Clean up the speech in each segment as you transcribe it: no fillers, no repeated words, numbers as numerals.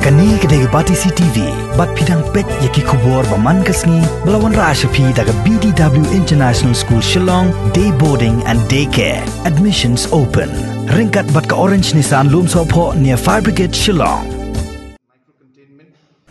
Kani kedai bati CTV, bat pidang pek yaki kubor baman kasni, belawan Rashapi daga BDW International School Shillong, day boarding and daycare. Admissions open. Ringkat bat ka Orange Nissan Lumsopo near Fire Brigade Shillong.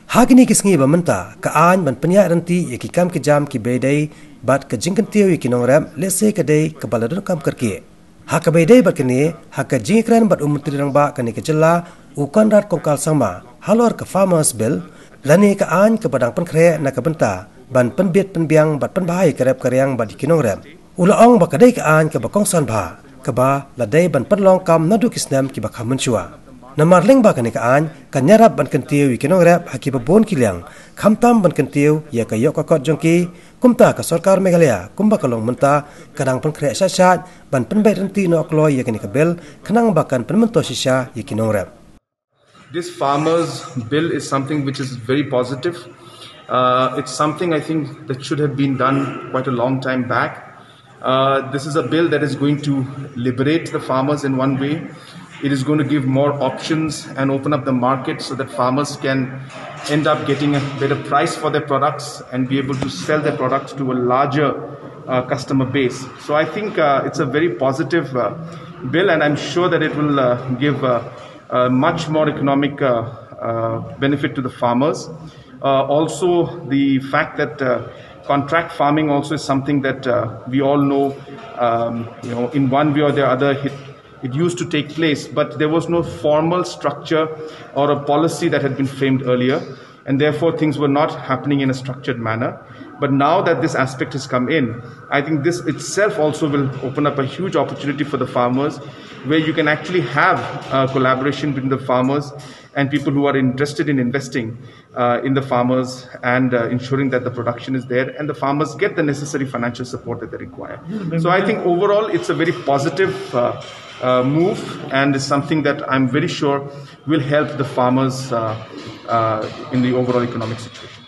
Hagini kisngi bamenta ka an ban penya ranti yaki kam ki jam ki bedai bat ka jingkan tiyo yaki nongram lese kadai ka baladon kam karki. Haka bedai bat kini haka jingkran bat umutri rangba kani ke jela ukan rat kongkal sama halor ke farmers bill lani ka an ke badang penkre na ka benta ban penbiet penbiang bat penbahai karep karyang bat dikinongram. Ulaong ba kadai ka an ke bakong san ba ka ba ladai ban penlong kam nadu kisnam ki bakha menchua. Namarling ba kani ka an kanyarap ban kentiu ikinong rap haki babon kilang khamtam ban kentiu ya ka yok kot jongki kumta ka sarkar Meghalaya kumba kalong menta kadang penkre sasat ban penbai renti no kloy ya kani ka bel khanang bakan penmento sisa ikinong rap. This farmers bill is something which is very positive. It's something I think that should have been done quite a long time back. This is a bill that is going to liberate the farmers in one way. It is going to give more options and open up the market so that farmers can end up getting a better price for their products and be able to sell their products to a larger customer base. So I think it's a very positive bill, and I'm sure that it will give much more economic benefit to the farmers. Also, the fact that contract farming also is something that we all know, in one way or the other, it used to take place, but there was no formal structure or a policy that had been framed earlier, and therefore things were not happening in a structured manner. But now that this aspect has come in, I think this itself also will open up a huge opportunity for the farmers, where you can actually have collaboration between the farmers and people who are interested in investing in the farmers and ensuring that the production is there and the farmers get the necessary financial support that they require. So I think overall it's a very positive move, and is something that I'm very sure will help the farmers in the overall economic situation.